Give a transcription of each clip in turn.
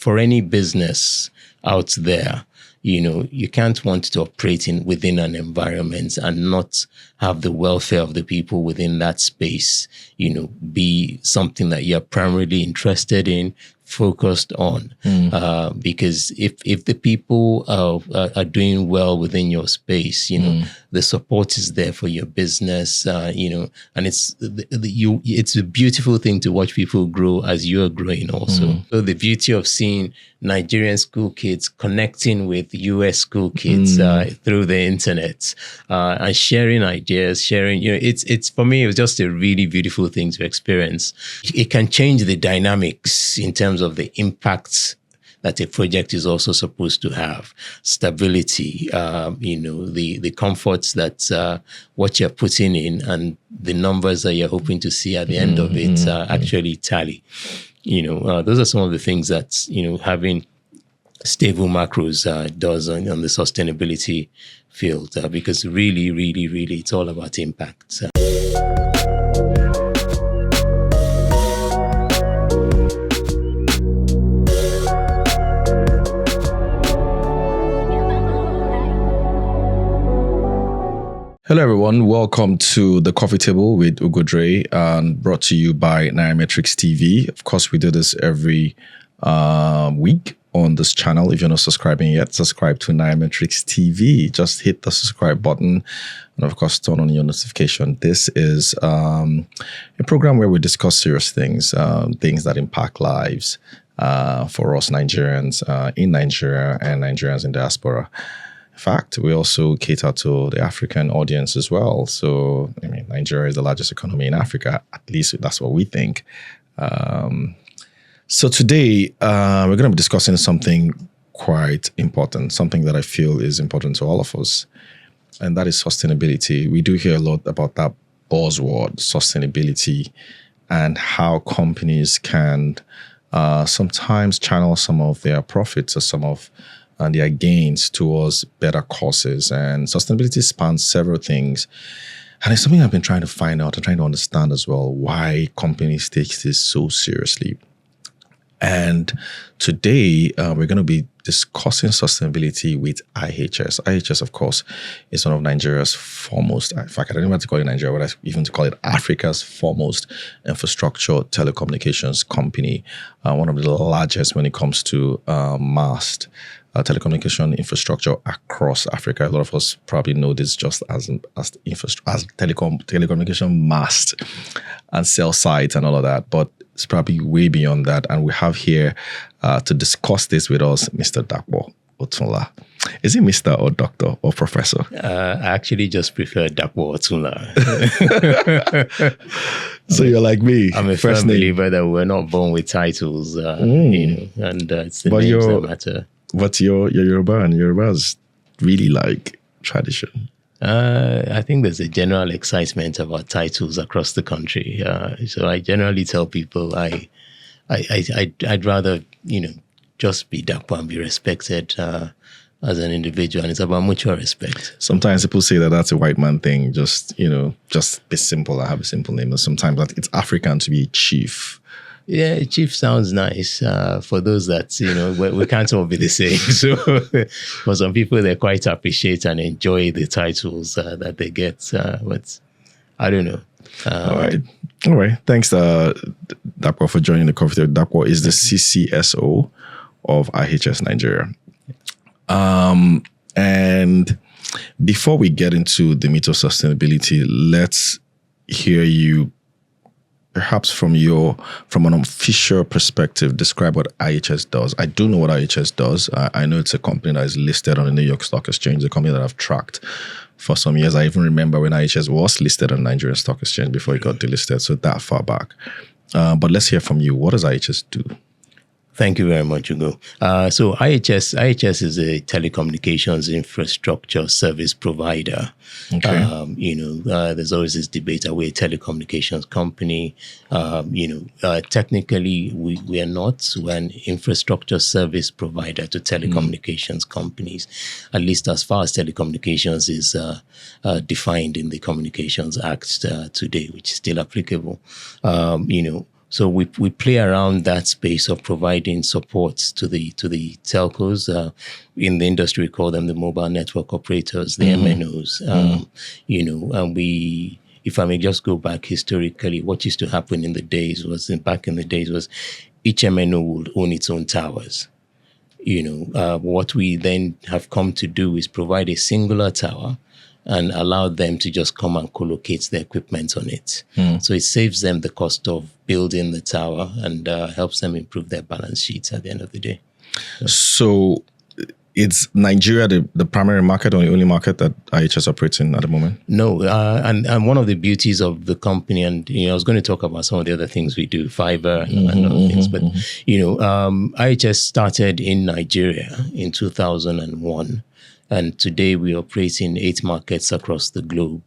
for any business out there, you can't want to operate within an environment and not have the welfare of the people within that space, be something that you're primarily interested in, focused on. Because if the people are doing well within your space, the support is there for your business, and it's a beautiful thing to watch people grow as you're growing also. So the beauty of seeing Nigerian school kids connecting with US school kids through the internet and sharing ideas, it's for me, it was just a really beautiful thing to experience. It can change the dynamics in terms of the impacts that a project is also supposed to have. Stability, the comforts that what you're putting in and the numbers that you're hoping to see at the end of it actually tally. Those are some of the things that, having stable macros does on the sustainability field, because really, really, really, it's all about impact. Hello, everyone. Welcome to The Coffee Table with Ugo Dre, and brought to you by Nairametrics TV. Of course, we do this every week on this channel. If you're not subscribing yet, subscribe to Nairametrics TV. Just hit the subscribe button and, of course, turn on your notification. This is a program where we discuss serious things, things that impact lives for us Nigerians in Nigeria and Nigerians in diaspora. In fact, we also cater to the African audience as well. So, Nigeria is the largest economy in Africa. At least that's what we think. So today, we're going to be discussing something quite important, something that I feel is important to all of us, and that is sustainability. We do hear a lot about that buzzword, sustainability, and how companies can sometimes channel some of their profits or some of their gains towards better causes. And sustainability spans several things. And it's something I've been trying to find out and trying to understand as well, why companies take this so seriously. And today, we're going to be discussing sustainability with IHS. IHS, of course, is one of Nigeria's foremost, in fact, I don't even have to call it Nigeria, but even to call it Africa's foremost infrastructure telecommunications company, one of the largest when it comes to mast telecommunication infrastructure across Africa. A lot of us probably know this just as telecommunication mast and cell sites and all of that, but it's probably way beyond that. And we have here to discuss this with us, Mr. Dapo Otunla. Is it Mr. or Doctor or Professor? I actually just prefer Dapo Otunla. So you're like me. I'm a firm believer that we're not born with titles, and it's the names that matter. But you're Yoruba, and Yorubas really like tradition. I think there's a general excitement about titles across the country. So I generally tell people I'd rather, just be Dapo and be respected as an individual. And it's about mutual respect. Sometimes people say that that's a white man thing. Just be simple. I have a simple name. And sometimes it's African to be chief. Yeah, chief sounds nice for those that, we can't all be the same. So for some people, they quite appreciate and enjoy the titles that they get. But I don't know. All right. Thanks, Dapo, for joining the coffee table. Dapo is the CCSO of IHS Nigeria. And before we get into the meat of sustainability, let's hear you perhaps from an official perspective, describe what IHS does. I do know what IHS does. I know it's a company that is listed on the New York Stock Exchange, a company that I've tracked for some years. I even remember when IHS was listed on the Nigerian Stock Exchange before it got delisted, so that far back. But let's hear from you. What does IHS do? Thank you very much, Ugo. So IHS is a telecommunications infrastructure service provider. Okay. There's always this debate, are we a telecommunications company? Technically, we are not. We're an infrastructure service provider to telecommunications companies, at least as far as telecommunications is defined in the Communications Act today, which is still applicable. So we play around that space of providing support to the telcos. In the industry, we call them the mobile network operators, the MNOs. And we, if I may just go back historically, what used to happen back in the days was each MNO would own its own towers. What we then have come to do is provide a singular tower and allow them to just come and collocate the equipment on it. So it saves them the cost of building the tower and helps them improve their balance sheets at the end of the day. So is Nigeria the primary market or the only market that IHS operates in at the moment? No, and one of the beauties of the company, and I was going to talk about some of the other things we do, fiber and other things, but IHS started in Nigeria in 2001. And today we operate in 8 markets across the globe,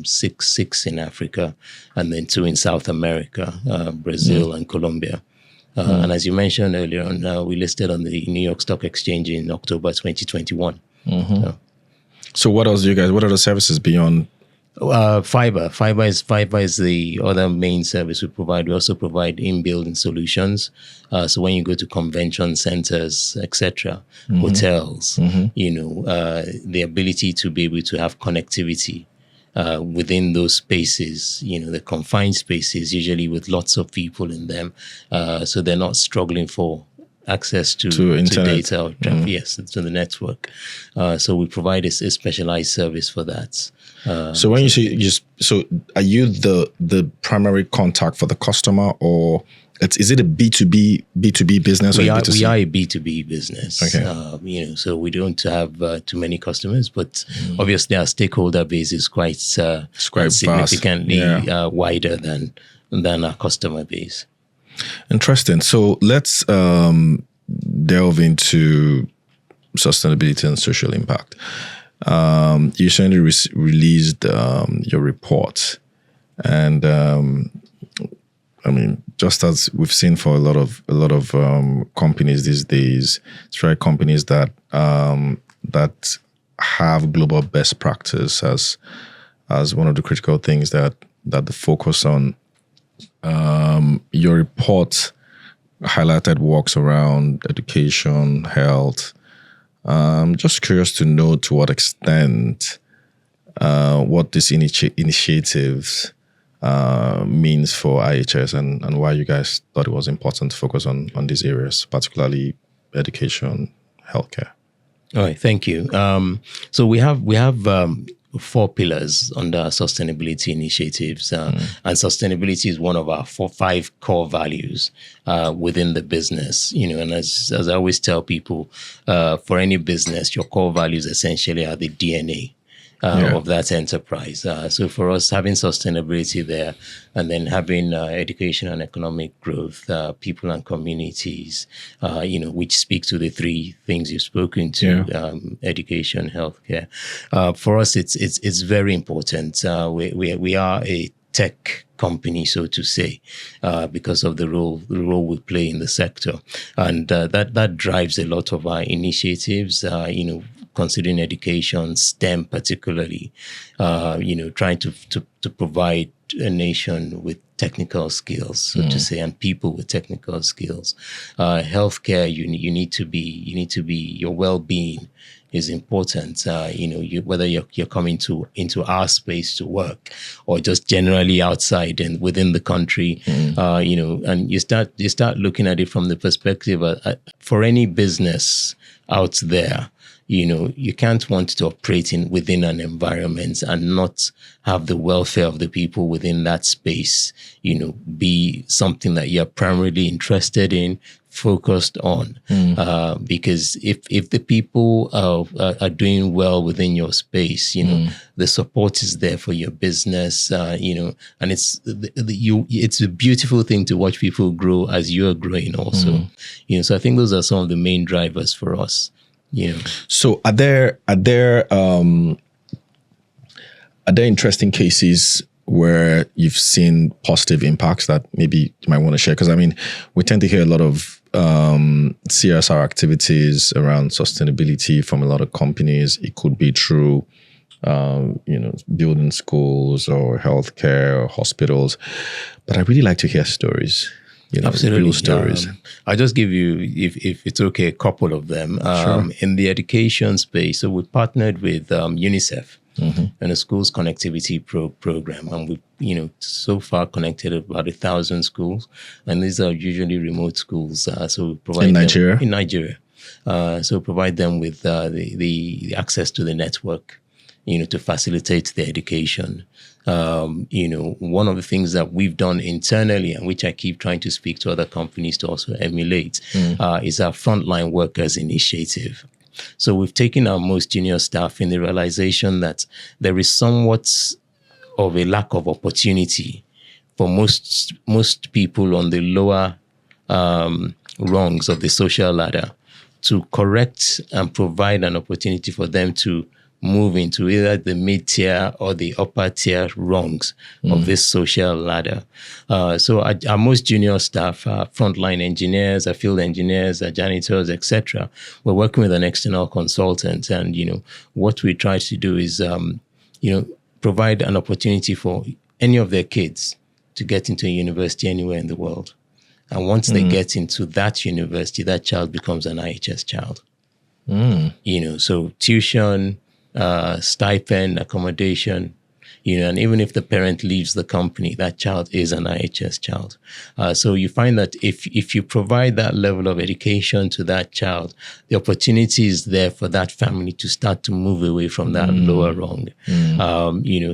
six in Africa, and then 2 in South America, Brazil and Colombia. And as you mentioned earlier on, we listed on the New York Stock Exchange in October 2021. So what else do you guys, what are the services beyond? Fiber. Fiber is the other main service we provide. We also provide in-building solutions. So when you go to convention centers, etc., hotels, the ability to be able to have connectivity within those spaces, the confined spaces, usually with lots of people in them, so they're not struggling for access to data or traffic, yes, to the network. So we provide a specialized service for that. So when you say so are you the primary contact for the customer, or is it a B2B business? We are a B2B business. Okay. So we don't have too many customers, but obviously our stakeholder base is quite significantly wider than our customer base. Interesting. So let's delve into sustainability and social impact. You recently released your report, and just as we've seen for a lot of companies these days, it's right, companies that have global best practice as one of the critical things that the focus on. Your report highlighted works around education, health. I'm just curious to know to what extent what these initiatives means for IHS and why you guys thought it was important to focus on these areas, particularly education, healthcare. All right, thank you. So we have 4 pillars under our sustainability initiatives, and sustainability is one of our 5 core values within the business. And as I always tell people, for any business, your core values essentially are the DNA of that enterprise. So for us, having sustainability there, and then having education and economic growth, people and communities, which speak to the 3 things you've spoken to, education, healthcare. For us, it's very important. We are a tech company, so to say, because of the role we play in the sector, and that drives a lot of our initiatives. Considering education, STEM particularly, trying to provide a nation with technical skills, so to say, and people with technical skills. Healthcare, you need to be your well-being is important. Whether you're coming into our space to work or just generally outside and within the country, and you start looking at it from the perspective for any business out there. You can't want to operate within an environment and not have the welfare of the people within that space, be something that you're primarily interested in, focused on. Because if the people are doing well within your space, the support is there for your business, and it's a beautiful thing to watch people grow as you're growing also. So I think those are some of the main drivers for us. So are there interesting cases where you've seen positive impacts that maybe you might want to share? Because we tend to hear a lot of CSR activities around sustainability from a lot of companies. It could be through building schools or healthcare or hospitals. But I really like to hear stories. Absolutely. Real stories. I'll just give you, if it's okay, a couple of them. Sure. In the education space, so we partnered with UNICEF and a schools connectivity program, and we, so far connected about 1,000 schools, and these are usually remote schools. So we provide in Nigeria. In Nigeria, so provide them with the access to the network, to facilitate their education. One of the things that we've done internally, and which I keep trying to speak to other companies to also emulate, is our frontline workers initiative. So we've taken our most junior staff in the realization that there is somewhat of a lack of opportunity for most people on the lower rungs of the social ladder to correct and provide an opportunity for them to move into either the mid-tier or the upper-tier rungs of this social ladder. So our most junior staff, our frontline engineers, our field engineers, our janitors, etc., we're working with an external consultant. And, what we try to do is, provide an opportunity for any of their kids to get into a university anywhere in the world. And once they get into that university, that child becomes an IHS child. So tuition, stipend, accommodation, and even if the parent leaves the company, that child is an IHS child. So you find that if you provide that level of education to that child, the opportunity is there for that family to start to move away from that lower rung.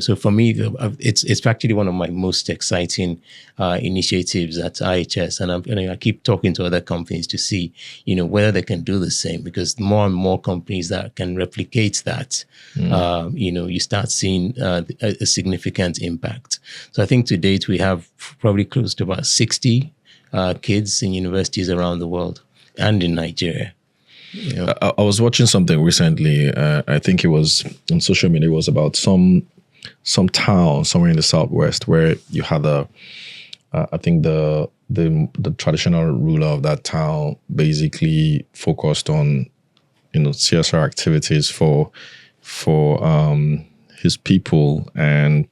So for me, it's actually one of my most exciting initiatives at IHS, and I keep talking to other companies to see, whether they can do the same, because more and more companies that can replicate that, you start seeing a significant impact. So I think to date we have probably close to about 60 kids in universities around the world and in Nigeria. I was watching something recently. I think it was on social media. It was about some town somewhere in the southwest where you had I think the traditional ruler of that town basically focused on CSR activities for his people, and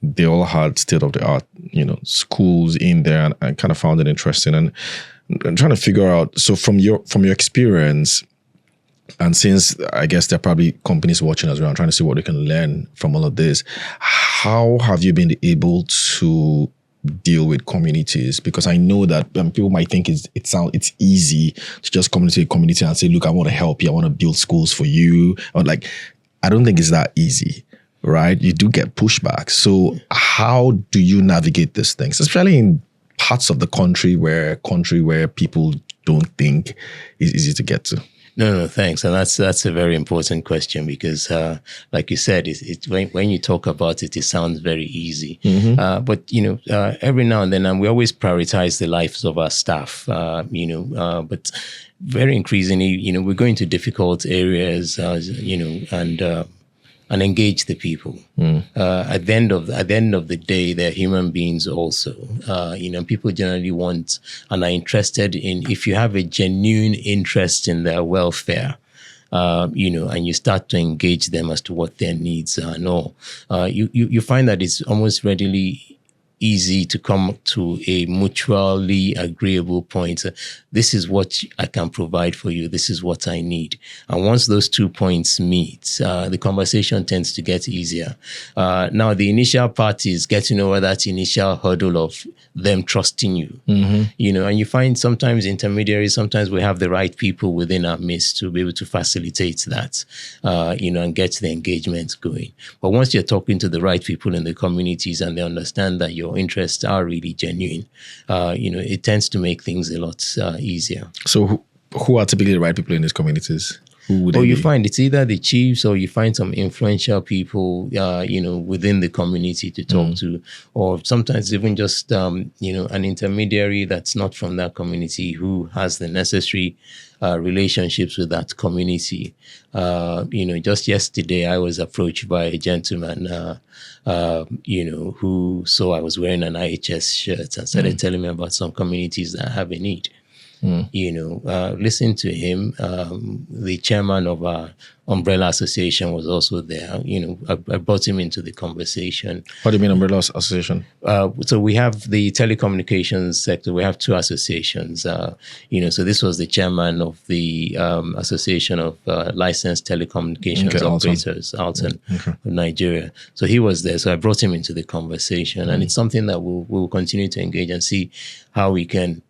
they all had state-of-the-art schools in there, and I kind of found it interesting. And I'm trying to figure out, so from your experience, and since I guess there are probably companies watching as well, I'm trying to see what they can learn from all of this. How have you been able to deal with communities? Because I know that people might think it's easy to just come into a community and say, look, I want to help you, I want to build schools for you. Or I don't think it's that easy, right? You do get pushback. So how do you navigate these things, especially in parts of the country where people don't think is easy to get to? No, thanks. And that's a very important question, because, like you said, it's when you talk about it, it sounds very easy. But, every now and then, we always prioritize the lives of our staff, but very increasingly, we're going to difficult areas, and engage the people. At the end of the day, they're human beings also. People generally want and are interested in, if you have a genuine interest in their welfare, and you start to engage them as to what their needs are and all, you find that it's almost readily easy to come to a mutually agreeable point. This is what I can provide for you. This is what I need. And once those 2 points meet, the conversation tends to get easier. Now, the initial part is getting over that initial hurdle of them trusting you. And you find sometimes intermediaries, sometimes we have the right people within our midst to be able to facilitate that, and get the engagement going. But once you're talking to the right people in the communities and they understand that your interests are really genuine, it tends to make things a lot easier. So who are typically the right people in these communities? Who would you find it's either the chiefs, or you find some influential people, within the community to talk to, or sometimes even just, an intermediary that's not from that community who has the necessary relationships with that community. Just yesterday I was approached by a gentleman, who saw I was wearing an IHS shirt and started telling me about some communities that have a need. Listen to him. The chairman of our Umbrella Association was also there. I brought him into the conversation. What do you mean, Umbrella Association? So we have the telecommunications sector. We have two associations. So this was the chairman of the Association of Licensed Telecommunications Operators, Alton, of Nigeria. So he was there. So I brought him into the conversation, and it's something that we'll continue to engage and see how we can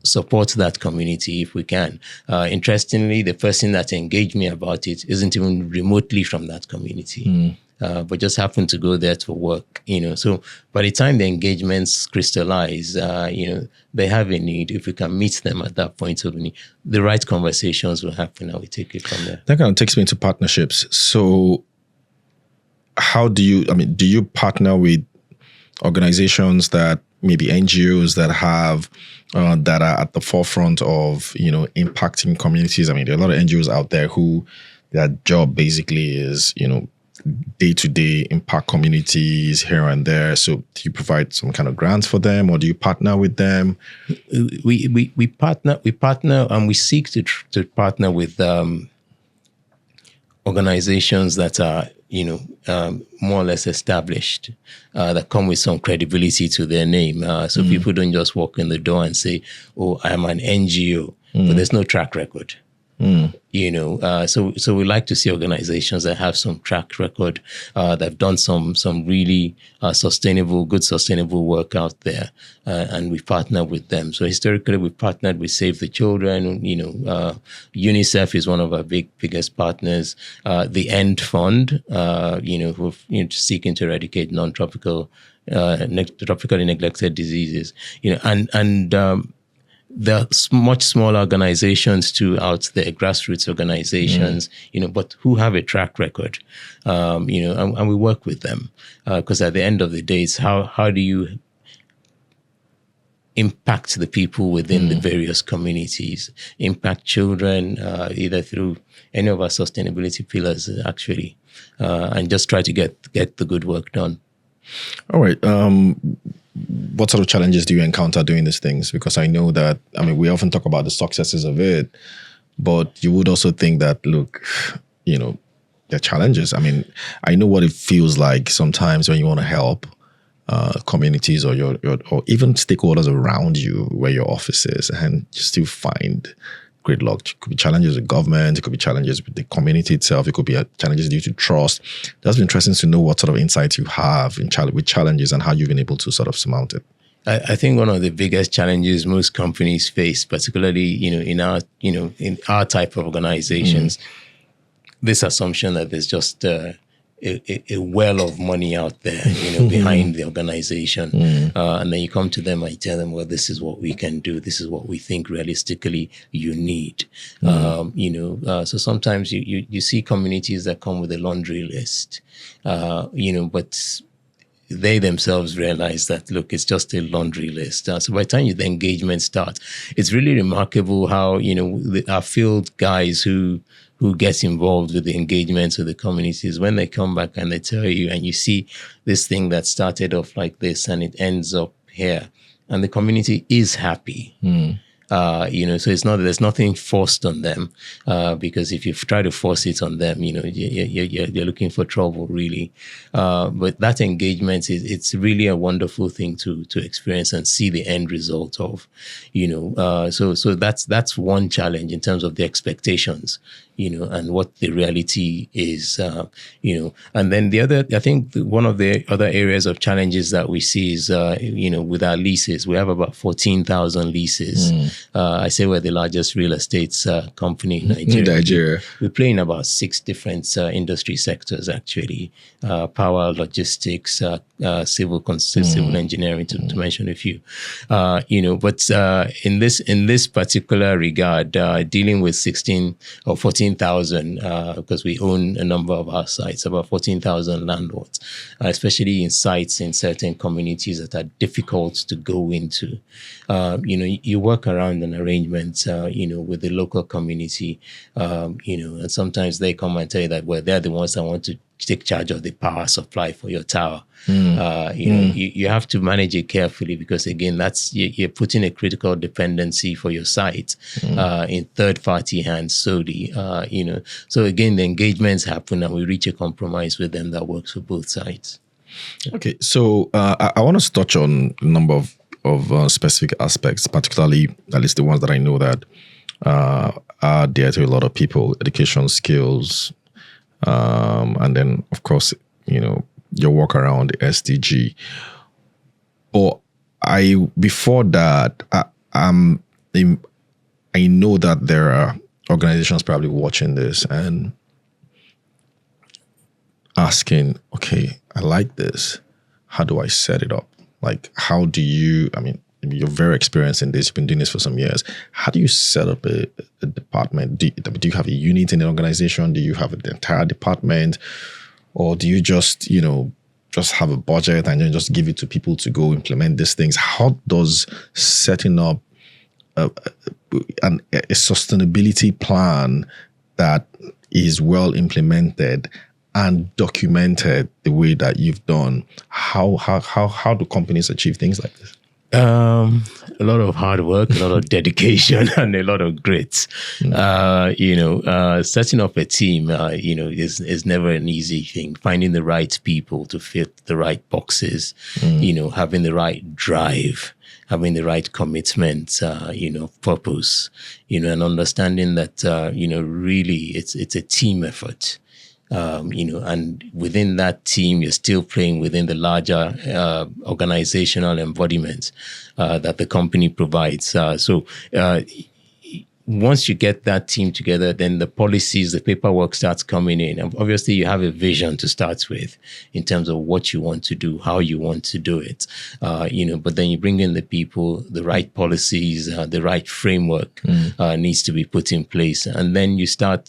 support that community if we can. Interestingly, the person that engaged me about it isn't even remotely from that community, but just happened to go there to work. So by the time the engagements crystallize, they have a need. If we can meet them at that point of need, the right conversations will happen, and we take it from there. That kind of takes me into partnerships. So how do you partner with organizations that maybe NGOs that have that are at the forefront of impacting communities? There are a lot of NGOs out there who their job basically is day-to-day impact communities here and there. So do you provide some kind of grants for them, or do you partner with them? We partner, and we seek to partner with organizations that are more or less established, that come with some credibility to their name. So people don't just walk in the door and say, "Oh, I'm an NGO," but there's no track record. So we like to see organizations that have some track record, that have done some really good sustainable work out there, and we partner with them. So historically, we partnered with Save the Children. UNICEF is one of our biggest partners. The End Fund, who seeking to eradicate tropically neglected diseases. There are much smaller organizations too out there, grassroots organizations, but who have a track record, and we work with them, because at the end of the day, it's how do you impact the people within the various communities, impact children, either through any of our sustainability pillars, actually, and just try to get the good work done. All right. What sort of challenges do you encounter doing these things? Because I know that, we often talk about the successes of it, but you would also think that, look, there are challenges. I know what it feels like sometimes when you want to help communities or your or even stakeholders around you where your office is, and you still find great luck. It could be challenges with government, it could be challenges with the community itself, it could be challenges due to trust. That's been interesting to know what sort of insights you have with challenges and how you've been able to sort of surmount it. I think one of the biggest challenges most companies face, particularly in our type of organizations, this assumption that there's just a well of money out there, behind the organization. And then you come to them and you tell them, well, this is what we can do. This is what we think realistically you need. So sometimes you see communities that come with a laundry list, but they themselves realize that, look, it's just a laundry list. So by the time the engagement starts, it's really remarkable how, our field guys who gets involved with the engagements with the communities, when they come back and they tell you, and you see this thing that started off like this and it ends up here, and the community is happy. So it's not, there's nothing forced on them, because if you try to force it on them, you're looking for trouble, really. But that engagement it's really a wonderful thing to experience and see the end result of, so that's one challenge in terms of the expectations, and what the reality is, and then the other, I think one of the other areas of challenges that we see is, with our leases, we have about 14,000 leases. I say we're the largest real estate company in Nigeria. We play in about 6 different industry sectors, actually: power, logistics, civil engineering, to mention a few. But in this particular regard, dealing with 16 or 14,000, because we own a number of our sites, about 14,000 landlords, especially in sites in certain communities that are difficult to go into. You work around an arrangement, with the local community, and sometimes they come and tell you that, well, they're the ones that want to take charge of the power supply for your tower. You have to manage it carefully, because again, you're putting a critical dependency for your site in third-party hands solely. So again, the engagements happen and we reach a compromise with them that works for both sides. Okay, so I want to touch on a number of specific aspects, particularly at least the ones that I know that are dear to a lot of people: education, skills, and then of course, your work around the SDG. But before that, I know that there are organizations probably watching this and asking, okay, I like this. How do I set it up? Like, how do you, you're very experienced in this. You've been doing this for some years. How do you set up a department? Do you have a unit in the organization? Do you have an entire department? Or do you just have a budget and then just give it to people to go implement these things? How does setting up a sustainability plan that is well implemented and documented the way that you've done, how do companies achieve things like this? A lot of hard work, a lot of dedication, and a lot of grit. Setting up a team, is never an easy thing. Finding the right people to fit the right boxes, having the right drive, having the right commitment, purpose, and understanding that, really it's a team effort. And within that team, you're still playing within the larger organizational embodiment that the company provides. Once you get that team together, then the policies, the paperwork starts coming in. And obviously, you have a vision to start with in terms of what you want to do, how you want to do it. But then you bring in the people, the right policies, the right framework needs to be put in place. And then you start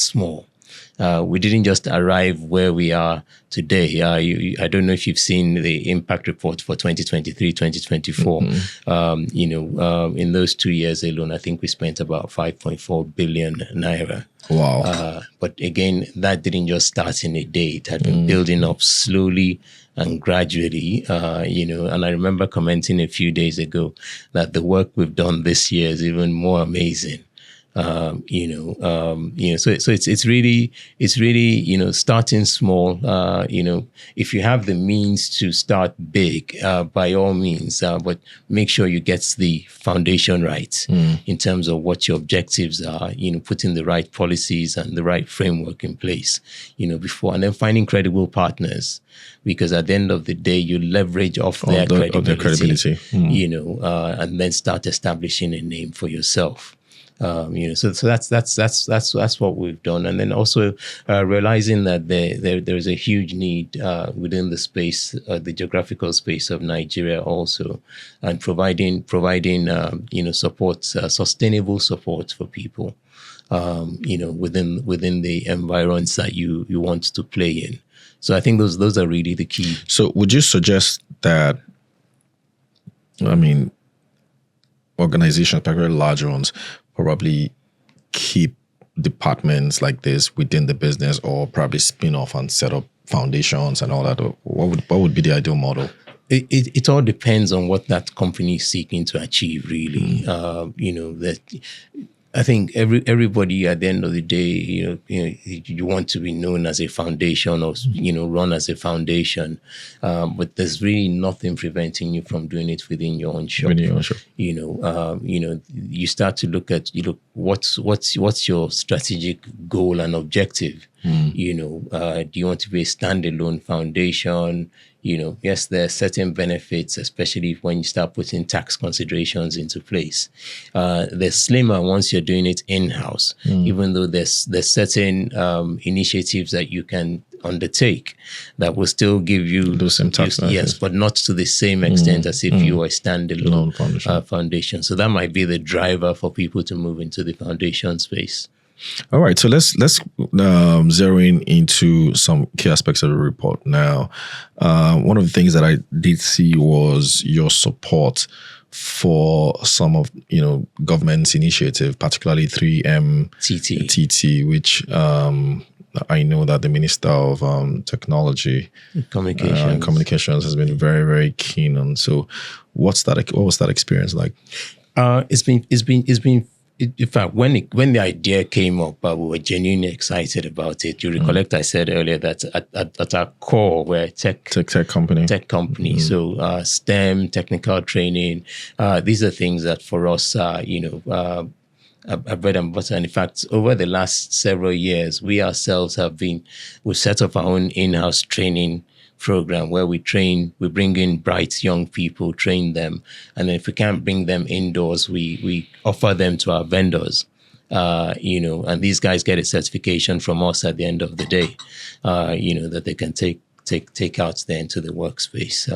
small. We didn't just arrive where we are today. I don't know if you've seen the impact report for 2023, 2024. In those 2 years alone, I think we spent about 5.4 billion naira. Wow. But again, that didn't just start in a day. It had been building up slowly and gradually, and I remember commenting a few days ago that the work we've done this year is even more amazing. So it's really, starting small. If you have the means to start big, by all means, but make sure you get the foundation right in terms of what your objectives are, putting the right policies and the right framework in place, before, and then finding credible partners, because at the end of the day, you leverage off their credibility, and then start establishing a name for yourself. So that's what we've done, and then also realizing that there is a huge need within the space, the geographical space of Nigeria, also, and providing support, sustainable support for people, within the environments that you want to play in. So I think those are really the key. So would you suggest that, organizations, particularly large ones, probably keep departments like this within the business, or probably spin off and set up foundations and all that? What would be the ideal model? It all depends on what that company is seeking to achieve, really. That I think everybody at the end of the day, you want to be known as a foundation, or run as a foundation, but there's really nothing preventing you from doing it within your own shop. You start to look at what's your strategic goal and objective. Do you want to be a standalone foundation? Yes, there are certain benefits, especially when you start putting tax considerations into place. They're slimmer once you're doing it in-house, even though there's certain initiatives that you can undertake that will still give you those same tax. Yes, but not to the same extent as if you were a standalone foundation. So that might be the driver for people to move into the foundation space. All right, so let's zero in into some key aspects of the report now. One of the things that I did see was your support for some of government's initiative, particularly 3M TT, which I know that the Minister of Technology and Communications has been very, very keen on. So, what was that experience like? It's been. In fact, when the idea came up, we were genuinely excited about it. You recollect I said earlier that at our core, we're a tech company. So STEM, technical training, these are things that for us, a bread and butter. And in fact, over the last several years, we ourselves we've set up our own in-house training program where we bring in bright young people, train them. And then if we can't bring them indoors, we offer them to our vendors. And these guys get a certification from us at the end of the day, that they can take out there into the workspace.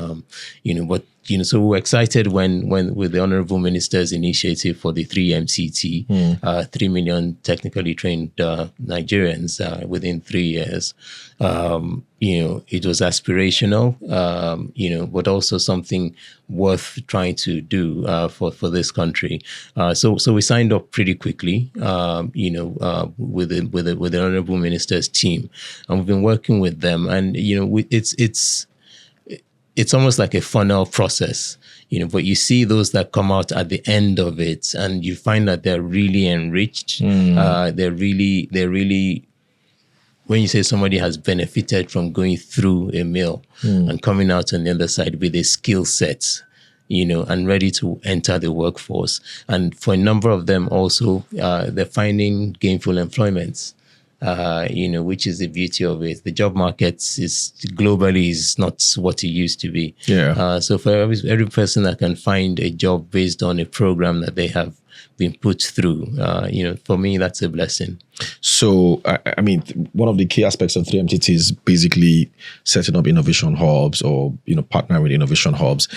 So we were excited when with the Honorable Minister's initiative for the 3MCT, 3 million technically trained Nigerians within 3 years. It was aspirational, but also something worth trying to do for this country. So we signed up pretty quickly, with the Honorable Minister's team, and we've been working with them. And it's almost like a funnel process, but you see those that come out at the end of it, and you find that they're really enriched. They're really, when you say somebody has benefited from going through a mill and coming out on the other side with a skill set, and ready to enter the workforce. And for a number of them also, they're finding gainful employment. Which is the beauty of it. The job market globally is not what it used to be. So for every person that can find a job based on a program that they have been put through, for me, that's a blessing. So, I mean, one of the key aspects of 3MTT is basically setting up innovation hubs or, partnering with innovation hubs.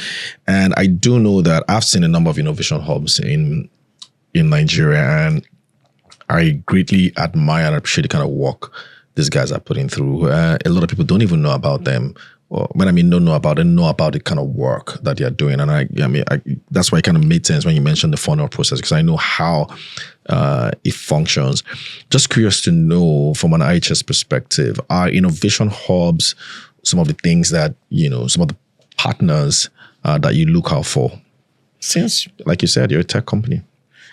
And I do know that I've seen a number of innovation hubs in Nigeria, and I greatly admire and appreciate the kind of work these guys are putting through. A lot of people don't even know about them. Or when I mean don't know about them, know about the kind of work that they're doing. And I that's why it kind of made sense when you mentioned the funnel process, because I know how it functions. Just curious to know from an IHS perspective, are innovation hubs some of the things that, some of the partners that you look out for? Since, like you said, you're a tech company.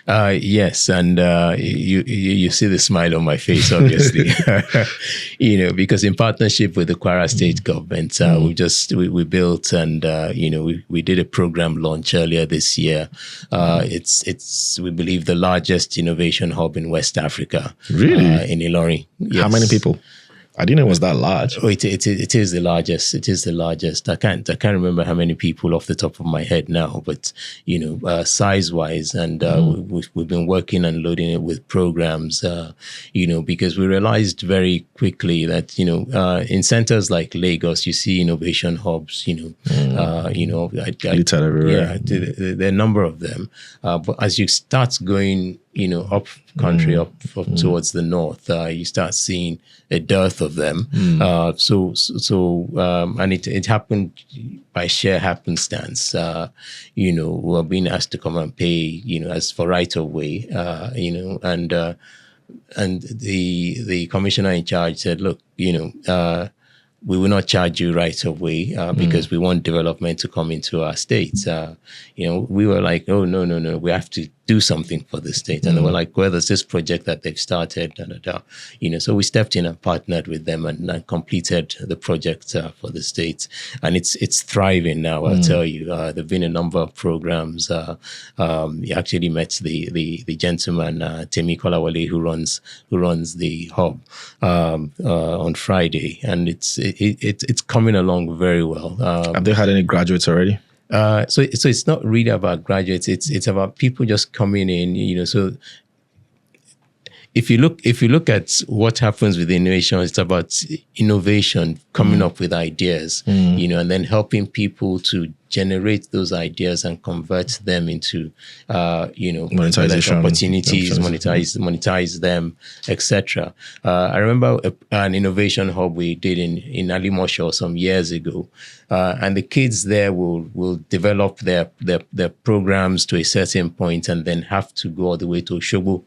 Yes, and you see the smile on my face, obviously, because in partnership with the Kwara State government, we built and we did a program launch earlier this year. It's we believe the largest innovation hub in West Africa. Really? In Ilorin. Yes. How many people? I didn't know it was that large. Oh, it is the largest. It is the largest. I can't remember how many people off the top of my head now, but size wise, and we've been working and loading it with programs. Because we realized very quickly that in centers like Lagos, you see innovation hubs. Littered everywhere. Yeah, there are a number of them. But as you start going, up country, up towards the north, you start seeing a dearth of them. And it happened by sheer happenstance. We were being asked to come and pay, as for right of way, and the commissioner in charge said, look, we will not charge you right of way because we want development to come into our state. We were like, oh, no, we have to do something for the state. And they were like, well, there's this project that they've started, so we stepped in and partnered with them and completed the project for the state. And it's thriving now, I'll tell you. There've been a number of programs. You actually met the gentleman, Temi Kolawale, who runs the hub on Friday. And it's coming along very well. Have they had any graduates already? So it's not really about graduates. It's about people just coming in. So if you look at what happens with innovation, it's about innovation, coming up with ideas, and then helping people to generate those ideas and convert them into, monetization opportunities, monetize them, etc. I remember an innovation hub we did in Alimosho some years ago, and the kids there will develop their programs to a certain point and then have to go all the way to Oshobo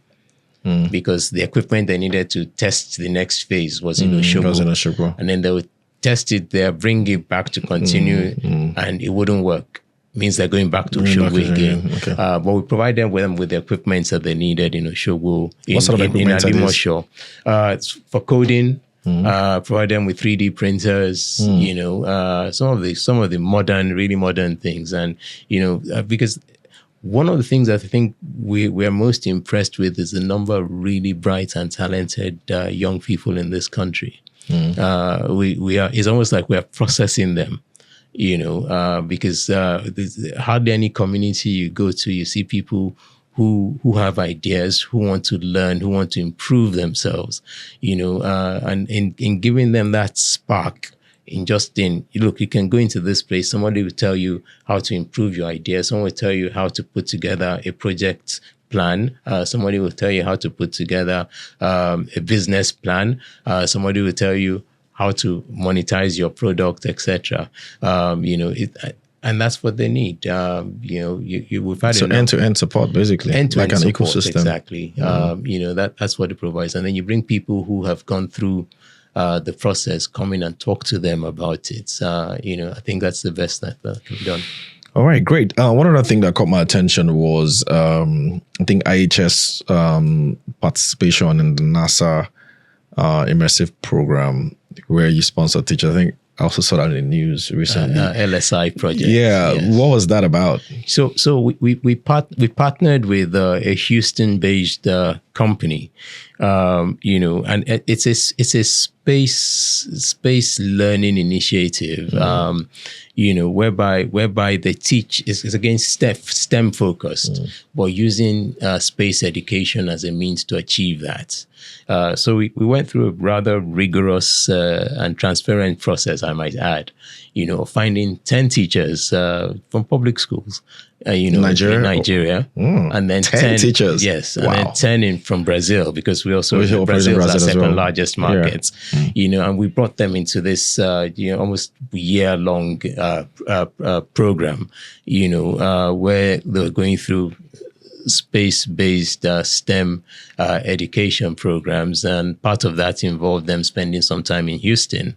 because the equipment they needed to test the next phase was in Osogbo. And then they would test it there, bring it back to continue, and it wouldn't work. Means they're going back to Osogbo again. Okay. But we provide them with the equipment that they needed in Osogbo. What sort of equipment in Alimosho. It's for coding. Provide them with 3D printers, some of the modern, really modern things. And, because one of the things that I think we're most impressed with is the number of really bright and talented young people in this country. It's almost like we're processing them, because hardly any community you go to, you see people who have ideas, who want to learn, who want to improve themselves, and in giving them that spark, look, you can go into this place, somebody will tell you how to improve your idea, someone will tell you how to put together a project plan, somebody will tell you how to put together a business plan, somebody will tell you how to monetize your product, etc. And that's what they need. We've had end-to-end support, basically, end-to-end like an support, ecosystem. Exactly. That's what it provides. And then you bring people who have gone through the process, come in and talk to them about it. I think that's the best that can be done. All right, great. One other thing that caught my attention was, I think IHS participation in the NASA immersive program where you sponsor teachers. I think I also saw that in the news recently. LSI project. Yeah, yes. What was that about? So we partnered with a Houston-based company, and it's a space learning initiative, whereby they teach is again STEM focused, but using space education as a means to achieve that. So we went through a rather rigorous and transparent process, I might add, finding 10 teachers from public schools, Nigeria, and then 10 teachers. Yes, and then 10 from Brazil, because Brazil is our second largest market. Yeah. And we brought them into this almost year-long program, where they were going through space-based STEM education programs, and part of that involved them spending some time in Houston.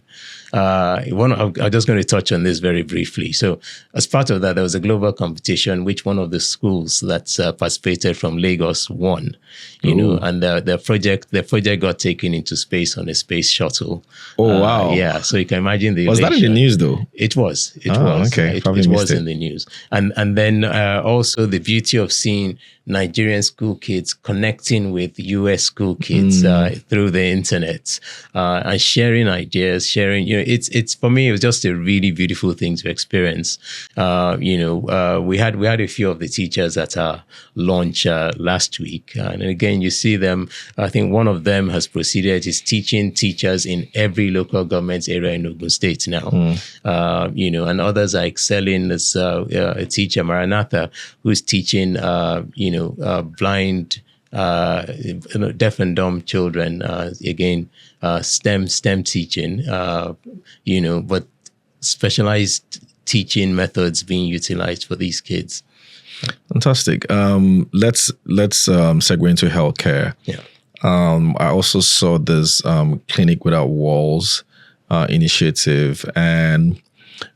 I'm just going to touch on this very briefly. So as part of that, there was a global competition, which one of the schools that participated from Lagos won, and their project got taken into space on a space shuttle. Oh, wow. Yeah. So you can imagine the Was elation. that in the news though? It was. Okay. It was in the news. And then also the beauty of seeing Nigerian school kids connecting with US school kids through the internet and sharing ideas, it's for me, it was just a really beautiful thing to experience. We had a few of the teachers at our launch last week. And again, you see them, I think one of them has proceeded, is teaching teachers in every local government area in Ogun State now. And others are excelling. As a teacher, Maranatha, who's teaching, blind, deaf and dumb children, again, STEM teaching, but specialized teaching methods being utilized for these kids. Fantastic. Let's segue into healthcare. Yeah. I also saw this Clinic Without Walls initiative, and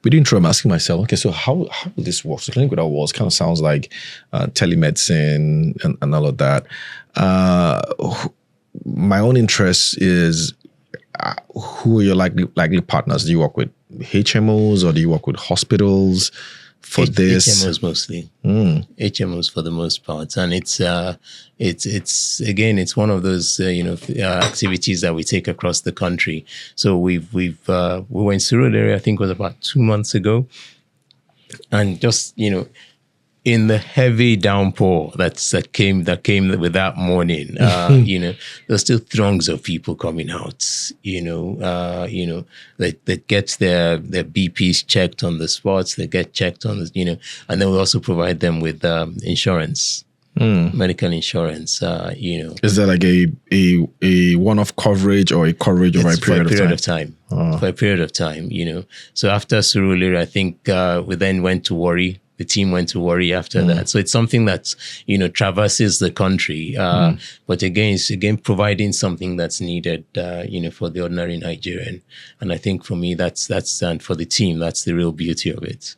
with the intro, I'm asking myself, okay, so how will this work? So Clinic Without Walls kind of sounds like telemedicine and all of that. My own interest is, who are your likely partners? Do you work with HMOs or do you work with hospitals for this? HMOs mostly. HMOs for the most part, and it's one of those activities that we take across the country. So we went to Surulere, I think it was about 2 months ago, and just in the heavy downpour that came with that morning, there's still throngs of people coming out. They get their BPs checked on the spots. They get checked on the, and then we also provide them with insurance. Medical insurance, Is that like a one-off coverage or a coverage over a period of time? For a period of time, So after Surulere, I think we then went to Warri the team went to Warri after that. So it's something that, traverses the country. But again, it's providing something that's needed, for the ordinary Nigerian. And I think for me, that's and for the team, that's the real beauty of it.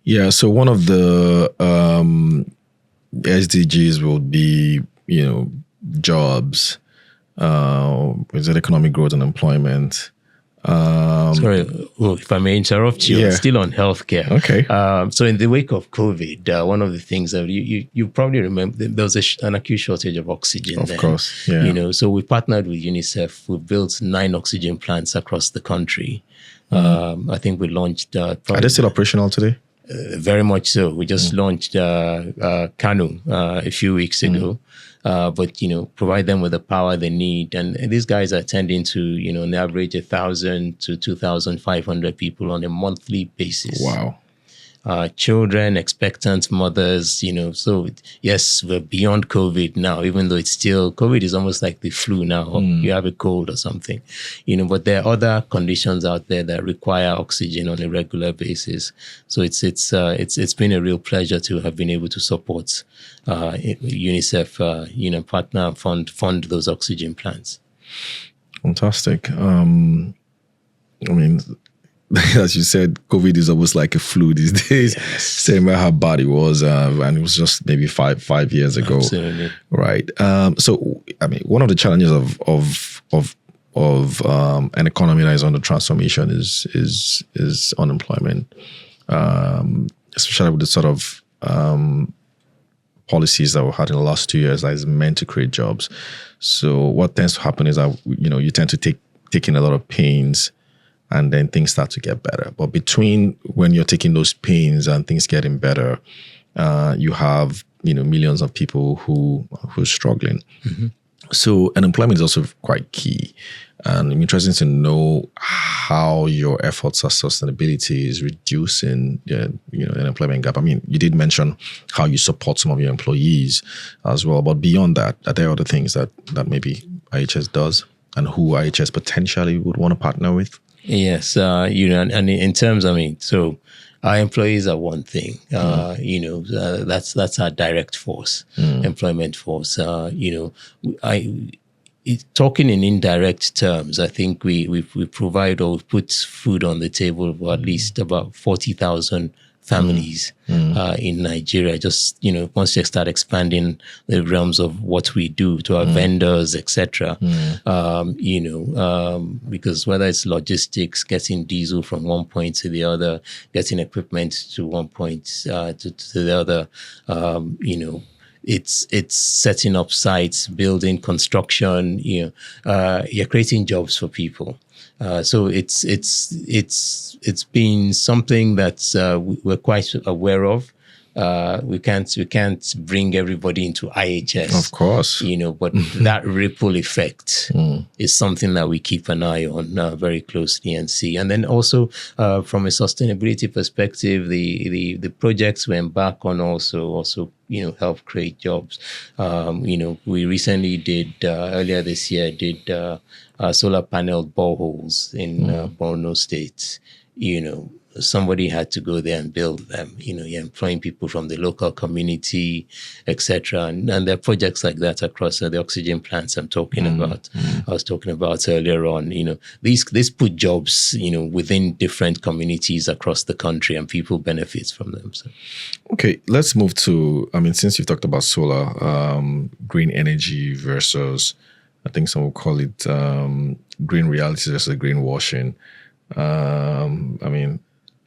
Yeah. So one of the SDGs will be, jobs, is it economic growth and employment? Sorry, if I may interrupt you, I'm still on healthcare. Okay. So in the wake of COVID, one of the things that you probably remember, there was an acute shortage of oxygen. Of course, yeah. So we partnered with UNICEF. We built 9 oxygen plants across the country. I think we launched. Are they still operational today? Very much so. We just launched Kanu a few weeks ago. But provide them with the power they need, and these guys are tending to on average 1,000 to 2,500 people on a monthly basis. Wow. Children, expectant mothers, so yes, we're beyond COVID now, even though it's still, COVID is almost like the flu now, or you have a cold or something, but there are other conditions out there that require oxygen on a regular basis. So it's been a real pleasure to have been able to support UNICEF, partner and fund those oxygen plants. Fantastic. As you said, COVID is almost like a flu these days. Yes. Same how bad it was, and it was just maybe five years ago. Absolutely. Right. So, one of the challenges of an economy that is under transformation is unemployment, especially with the sort of policies that we had in the last 2 years that is meant to create jobs. So, what tends to happen is that you tend to take in a lot of pains, and then things start to get better. But between when you're taking those pains and things getting better, you have millions of people who are struggling. Mm-hmm. So unemployment is also quite key, and I'm interested to know how your efforts at sustainability is reducing an employment gap. You did mention how you support some of your employees as well, but beyond that, are there other things that maybe IHS does, and who IHS potentially would want to partner with? Yes, and in terms, so our employees are one thing. That's our direct force, employment force. Talking in indirect terms, I think we provide or put food on the table for at least about 40,000 families in Nigeria. Just once you start expanding the realms of what we do to our vendors, etc. Because whether it's logistics, getting diesel from one point to the other, getting equipment to one point to the other, it's setting up sites, building, construction. You're creating jobs for people. So it's been something that we're quite aware of. We can't bring everybody into IHS, of course, but that ripple effect is something that we keep an eye on very closely and see. And then also from a sustainability perspective, the projects we embark on also help create jobs. We recently did earlier this year solar panel boreholes in Borno State. Somebody had to go there and build them. You're employing people from the local community, etc. And there are projects like that across the oxygen plants I'm talking about. I was talking about earlier on. These put jobs, within different communities across the country, and people benefit from them. So. Okay, let's move to. Since you've talked about solar, green energy versus, I think some will call it green reality versus greenwashing.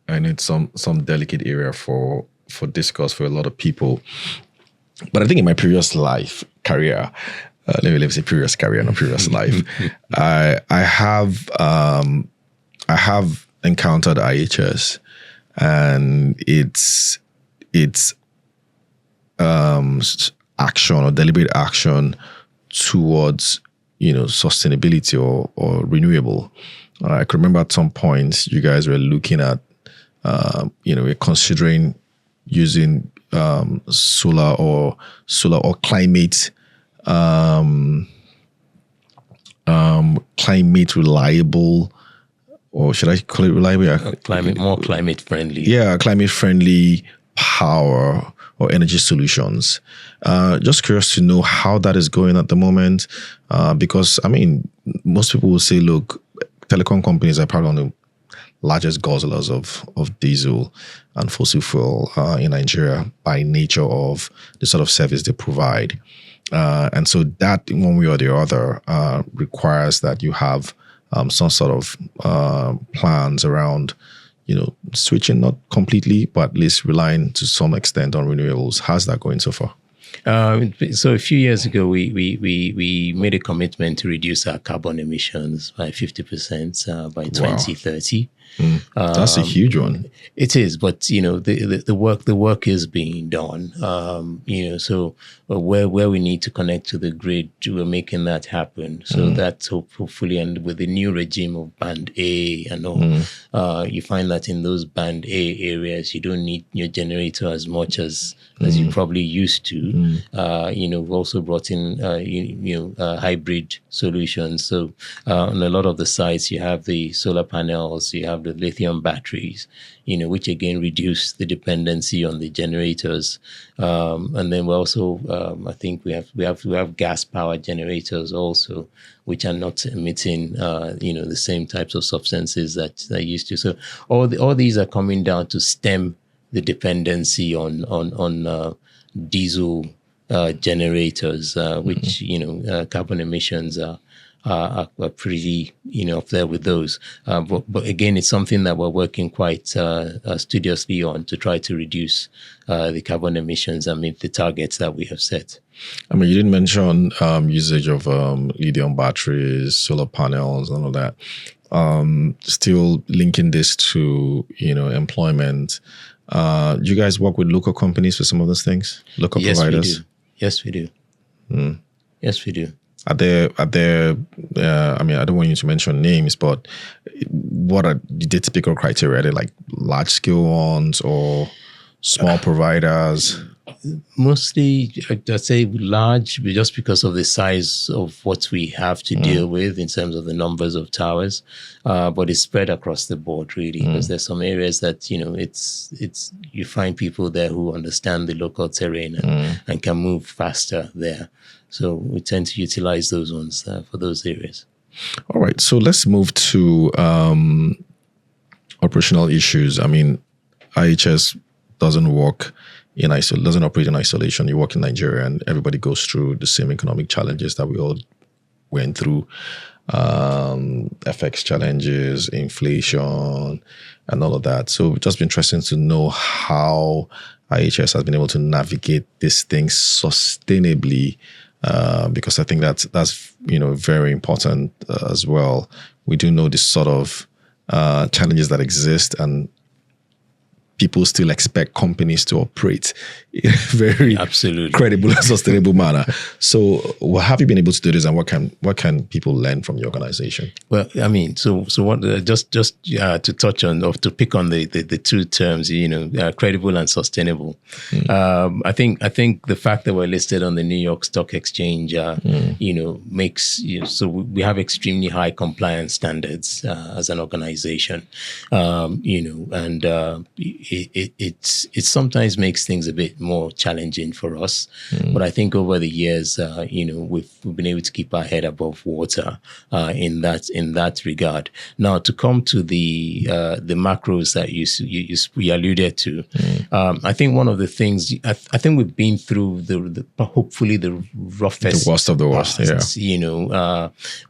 I need some delicate area for discourse for a lot of people. But I think in my previous career, let me say previous career, not previous life, I have encountered IHS, and its action or deliberate action towards sustainability or renewable. I can remember at some points you guys were looking at we're considering using solar or climate reliable, or should I call it reliable? Climate friendly. Yeah, climate friendly power or energy solutions. Just curious to know how that is going at the moment, because I mean, most people will say, look, telecom companies are probably one of the largest guzzlers of diesel and fossil fuel in Nigeria by nature of the sort of service they provide. And so that, in one way or the other, requires that you have some sort of plans around, switching, not completely, but at least relying to some extent on renewables. How's that going so far? So a few years ago, we made a commitment to reduce our carbon emissions by 50% by 2030. That's a huge one. It is, but the work is being done. So where we need to connect to the grid, we're making that happen. So that's hopefully, and with the new regime of Band A and all, you find that in those Band A areas, you don't need your generator as much as you probably used to. We've also brought in hybrid solutions. So on a lot of the sites, you have the solar panels, you have the lithium batteries, which again reduce the dependency on the generators. And then we also, I think we have gas powered generators also, which are not emitting, the same types of substances that they used to. So all these are coming down to stem the dependency on diesel generators, which carbon emissions are pretty up there with those. But again, it's something that we're working quite studiously on to try to reduce the carbon emissions and meet the targets that we have set. I mean, you didn't mention usage of lithium batteries, solar panels, and all that. Still linking this to employment. Do you guys work with local companies for some of those things? Local providers? Yes, we do. Yes, we do. Are there? I mean, I don't want you to mention names, but what are the typical criteria? Are they like large scale ones or small providers? Mostly, I'd say large, just because of the size of what we have to deal with in terms of the numbers of towers. But it's spread across the board, really, because there's some areas that it's you find people there who understand the local terrain and can move faster there. So we tend to utilize those ones for those areas. All right, so let's move to operational issues. I mean, IHS doesn't operate in isolation. You work in Nigeria, and everybody goes through the same economic challenges that we all went through. FX challenges, inflation, and all of that. So it's just been interesting to know how IHS has been able to navigate these things sustainably, because I think that's very important as well. We do know this sort of challenges that exist, and people still expect companies to operate in a very credible and sustainable manner. So what have you been able to do this, and what can people learn from your organization? Well, I mean, so what? Just to touch on, or to pick on the two terms, credible and sustainable. I think the fact that we're listed on the New York Stock Exchange, makes so we have extremely high compliance standards as an organization, and it sometimes makes things a bit more challenging for us. But I think over the years, we've been able to keep our head above water in that regard. Now, to come to the macros that you alluded to, I think one of the things I think we've been through hopefully the roughest, the worst of the worst,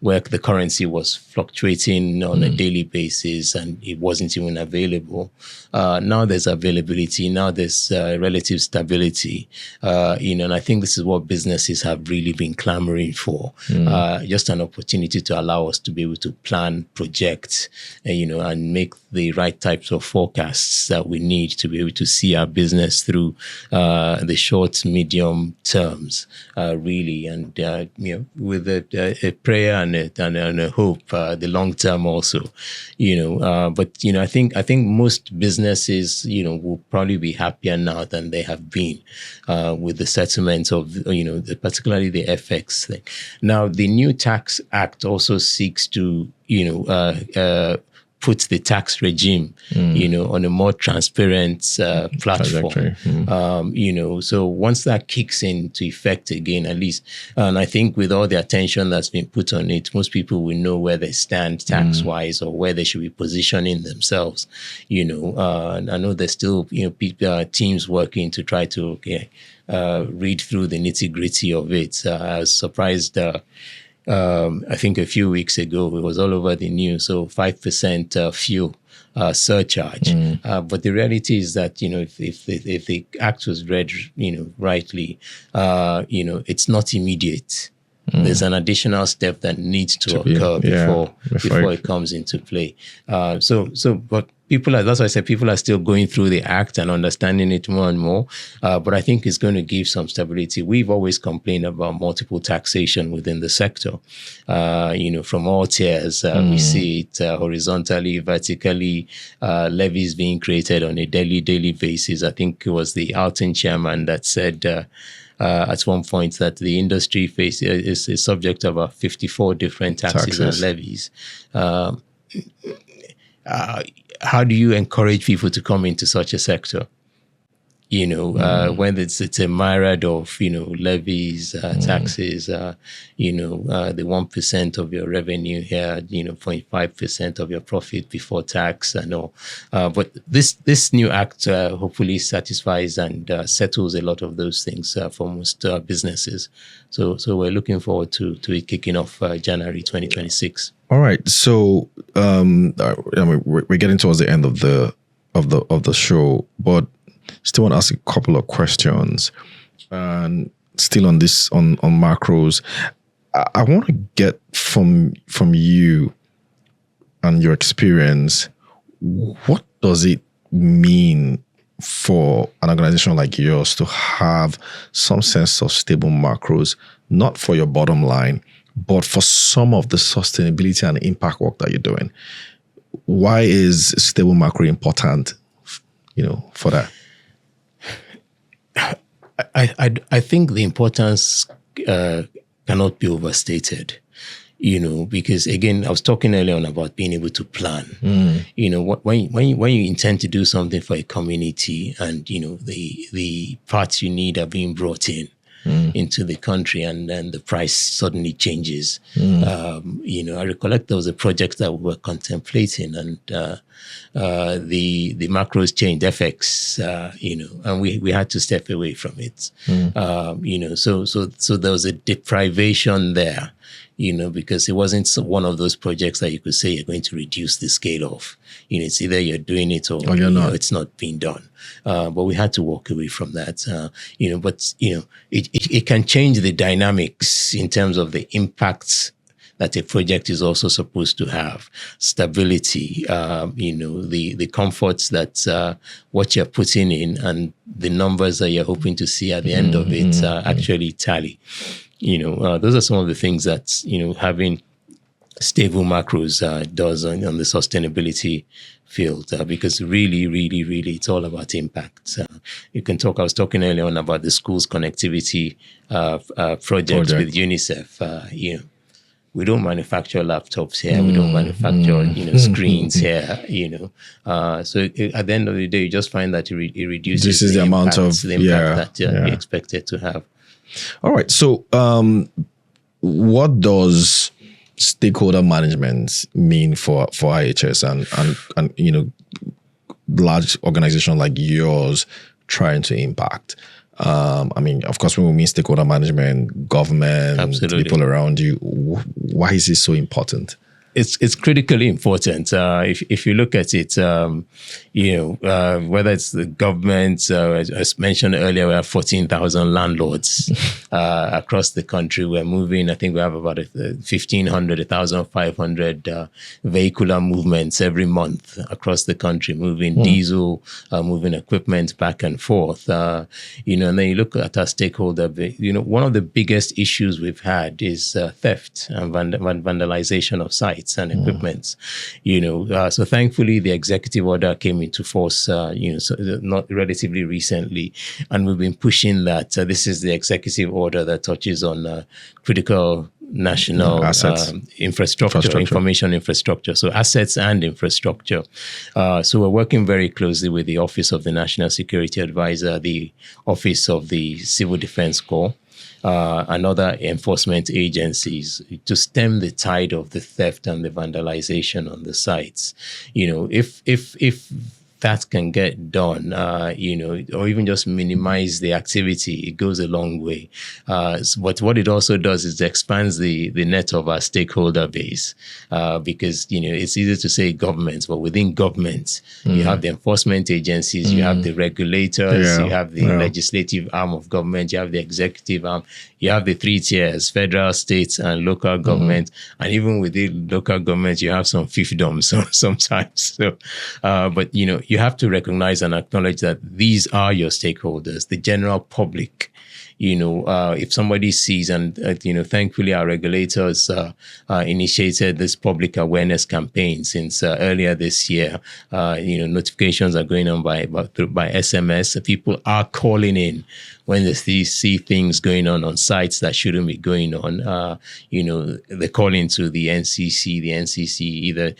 where the currency was fluctuating on a daily basis and it wasn't even available. Now there's availability. Now there's relative stability. And I think this is what businesses have really been clamoring for. Just an opportunity to allow us to be able to plan, project, and make the right types of forecasts that we need to be able to see our business through the short, medium terms, really, and with a prayer and a hope, the long term also, But I think most businesses, will probably be happier now than they have been with the settlement of, particularly the FX thing. Now, the new Tax Act also seeks to, put the tax regime, on a more transparent platform. So once that kicks into effect again, at least, and I think with all the attention that's been put on it, most people will know where they stand tax-wise or where they should be positioning themselves. I know there's still, teams working to try to read through the nitty-gritty of it. I was surprised. I think a few weeks ago, it was all over the news. So 5% fuel surcharge. But the reality is that, if the act was read, rightly, it's not immediate. There's an additional step that needs to occur before it comes into play. But that's why I said people are still going through the act and understanding it more and more. But I think it's going to give some stability. We've always complained about multiple taxation within the sector. From all tiers, we see it horizontally, vertically, levies being created on a daily basis. I think it was the Alton chairman that said at one point that the industry is subject to about 54 different taxes and levies. How do you encourage people to come into such a sector? When it's a myriad of, levies, taxes, the 1% of your revenue here, 0.5% of your profit before tax and all. But this new act hopefully satisfies and settles a lot of those things for most businesses. So we're looking forward to it kicking off January 2026. All right. So we're getting towards the end of the show, but still want to ask a couple of questions, and still on this on macros. I want to get from you and your experience, what does it mean for an organization like yours to have some sense of stable macros, not for your bottom line, but for some of the sustainability and impact work that you're doing? Why is stable macro important, for that? I think the importance cannot be overstated, because again, I was talking earlier on about being able to plan. When you intend to do something for a community and, the parts you need are being brought into the country, and then the price suddenly changes. I recollect there was a project that we were contemplating, and the macros changed, FX, and we had to step away from it. So there was a deprivation there, because it wasn't one of those projects that you could say you're going to reduce the scale of. It's either you're doing it or you're not. It's not being done. But we had to walk away from that. It can change the dynamics in terms of the impacts that a project is also supposed to have. Stability, the comforts that what you're putting in and the numbers that you're hoping to see at the end of it actually tally. Those are some of the things that, having stable macros does on the sustainability field, because really, it's all about impact. You can talk, I was talking earlier on about the schools connectivity project with UNICEF. We don't manufacture laptops here. We don't manufacture, screens here, So at the end of the day, you just find that it reduces the amount that you expected to have. All right. So what does stakeholder management mean for IHS and large organization like yours trying to impact? Of course, when we mean stakeholder management, government, Absolutely. People around you, why is it so important? It's critically important. If you look at it, whether it's the government, as mentioned earlier, we have 14,000 landlords across the country. We're moving, I think we have about 1,500, 1,500 vehicular movements every month across the country, moving diesel, moving equipment back and forth. And then you look at our stakeholder, one of the biggest issues we've had is theft and vandalization of sites and equipment. So thankfully the executive order came into force, not relatively recently, and we've been pushing that. This is the executive order that touches on critical national assets. infrastructure, information infrastructure, so assets and infrastructure. So we're working very closely with the Office of the National Security Advisor, the Office of the Civil Defense Corps, and other enforcement agencies to stem the tide of the theft and the vandalization on the sites. If that can get done, or even just minimize the activity, it goes a long way. But what it also does is expands the net of our stakeholder base, because, it's easy to say governments, but within governments, you have the enforcement agencies, you have the regulators, you have the legislative arm of government, you have the executive arm, you have the 3 tiers, federal, state, and local government. And even within local government, you have some fiefdoms sometimes. So, but, you have to recognize and acknowledge that these are your stakeholders, the general public. If somebody sees, and thankfully our regulators initiated this public awareness campaign since earlier this year. Notifications are going on by SMS. People are calling in when they see things going on sites that shouldn't be going on. They call into the NCC. The NCC either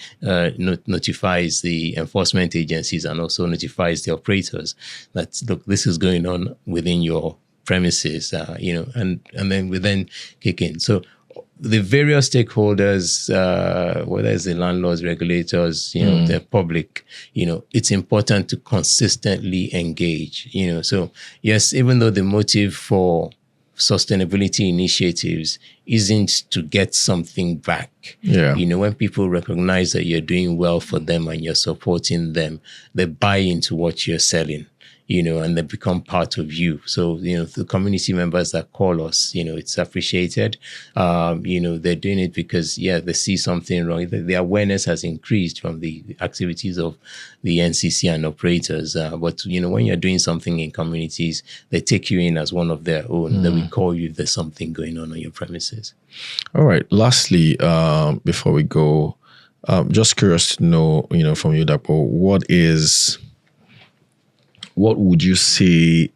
notifies the enforcement agencies and also notifies the operators that, look, this is going on within your premises, and then we then kick in. So the various stakeholders, whether it's the landlords, regulators, the public, it's important to consistently engage, So yes, even though the motive for sustainability initiatives isn't to get something back. When people recognize that you're doing well for them and you're supporting them, they buy into what you're selling. And they become part of you. So, the community members that call us, it's appreciated. They're doing it because, they see something wrong. The awareness has increased from the activities of the NCC and operators. But, when you're doing something in communities, they take you in as one of their own. They will call you if there's something going on your premises. All right. Lastly, before we go, just curious to know, from you, Dapo, what would you say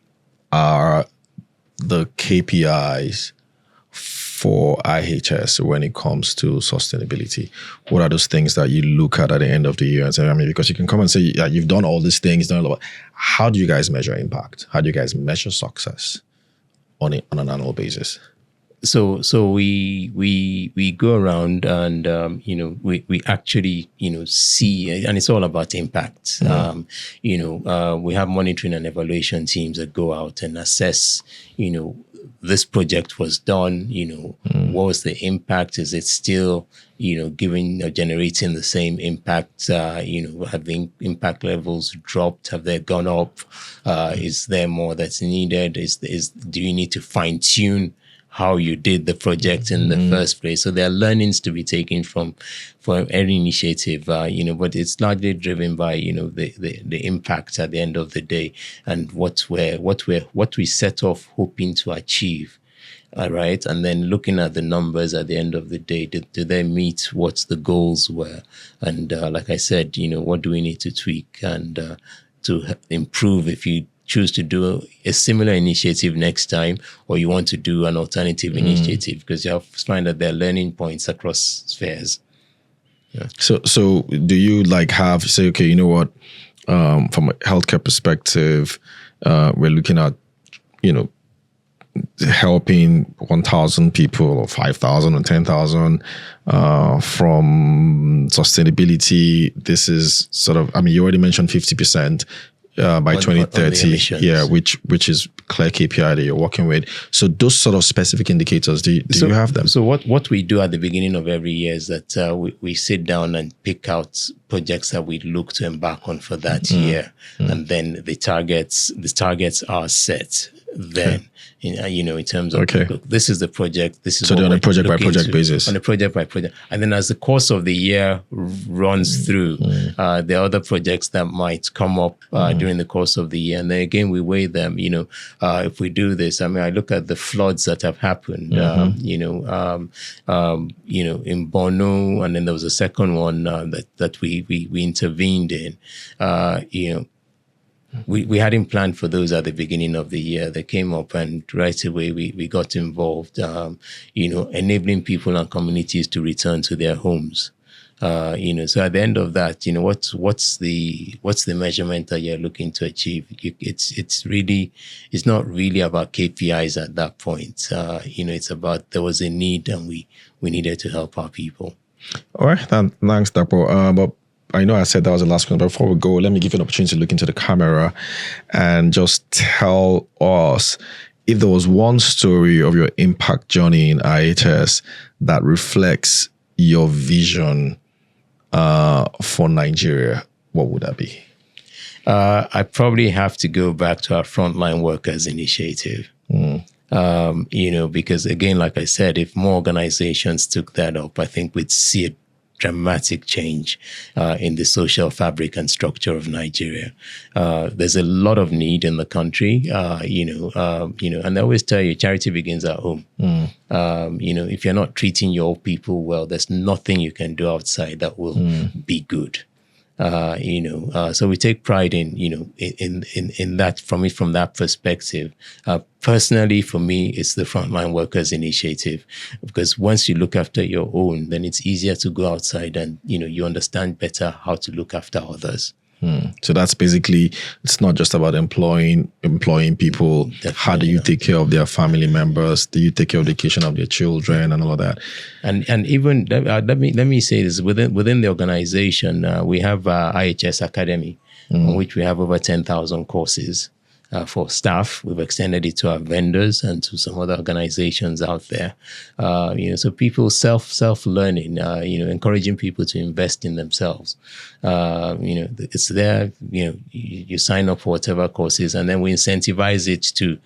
are the KPIs for IHS when it comes to sustainability? What are those things that you look at the end of the year and say, because you can come and say, you've done all these things, how do you guys measure impact? How do you guys measure success on an annual basis? So we go around and we actually see, and it's all about impact. We have monitoring and evaluation teams that go out and assess this project was done. What was the impact? Is it still giving or generating the same impact? Have the impact levels dropped? Have they gone up? Is there more that's needed? Do you need to fine tune how you did the project in the first place? So there are learnings to be taken from every initiative, but it's largely driven by, the impact at the end of the day and what we set off hoping to achieve. All right. And then looking at the numbers at the end of the day, do they meet what the goals were? And like I said, what do we need to tweak and to improve if you choose to do a similar initiative next time, or you want to do an alternative initiative, because you have to find that there are learning points across spheres. Yeah. So do you say, okay, you know what, from a healthcare perspective, we're looking at, helping 1,000 people or 5,000 or 10,000 from sustainability. This is sort of, you already mentioned 50%. By 2030, which is clear KPI that you're working with. So those sort of specific indicators, do you have them? So what we do at the beginning of every year is that we sit down and pick out projects that we look to embark on for that year, and then the targets are set then. In terms of, look, this is the project. This is so what on a project by project basis. On a project by project, and then as the course of the year runs through, there are other projects that might come up during the course of the year, and then again we weigh them. If we do this, I look at the floods that have happened. In Borno, and then there was a second one that we intervened in. we hadn't planned for those at the beginning of the year. They came up, and right away we got involved, enabling people and communities to return to their homes. So at the end of that, what's the measurement that you're looking to achieve? It's not really about KPIs at that point. It's about, there was a need, and we needed to help our people. All right, thanks, Dapo. But I know I said that was the last one, but before we go, let me give you an opportunity to look into the camera and just tell us if there was one story of your impact journey in IHS that reflects your vision for Nigeria, what would that be? I probably have to go back to our Frontline Workers Initiative. Because again, like I said, if more organizations took that up, I think we'd see a dramatic change in the social fabric and structure of Nigeria. There's a lot of need in the country, and I always tell you, charity begins at home. If you're not treating your people well, there's nothing you can do outside that will be good. So we take pride in that, from that perspective. Personally, for me, it's the Frontline Workers Initiative, because once you look after your own, then it's easier to go outside and, you understand better how to look after others. So that's basically, it's not just about employing people. Definitely. How do you take care of their family members? Do you take care of the education of their children and all of that? And even let me say this, within the organization, we have IHS Academy, on which we have over 10,000 courses for staff. We've extended it to our vendors and to some other organizations out there. So people self-learning, encouraging people to invest in themselves. It's there, you sign up for whatever courses, and then we incentivize it to,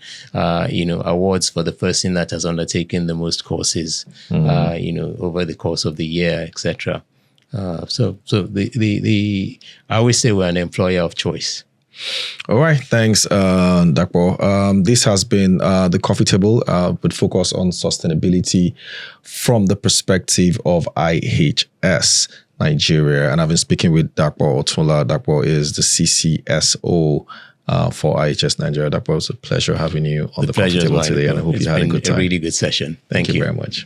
awards for the person that has undertaken the most courses, over the course of the year, etc. So I always say we're an employer of choice. All right, thanks, Dapo. This has been the Coffee Table with focus on sustainability from the perspective of IHS Nigeria. And I've been speaking with Dapo Otunla. Dapo is the CCSO for IHS Nigeria. Dapo, it was a pleasure having you on the Coffee Table today, and I hope you had a good time. A really good session. Thank you very much.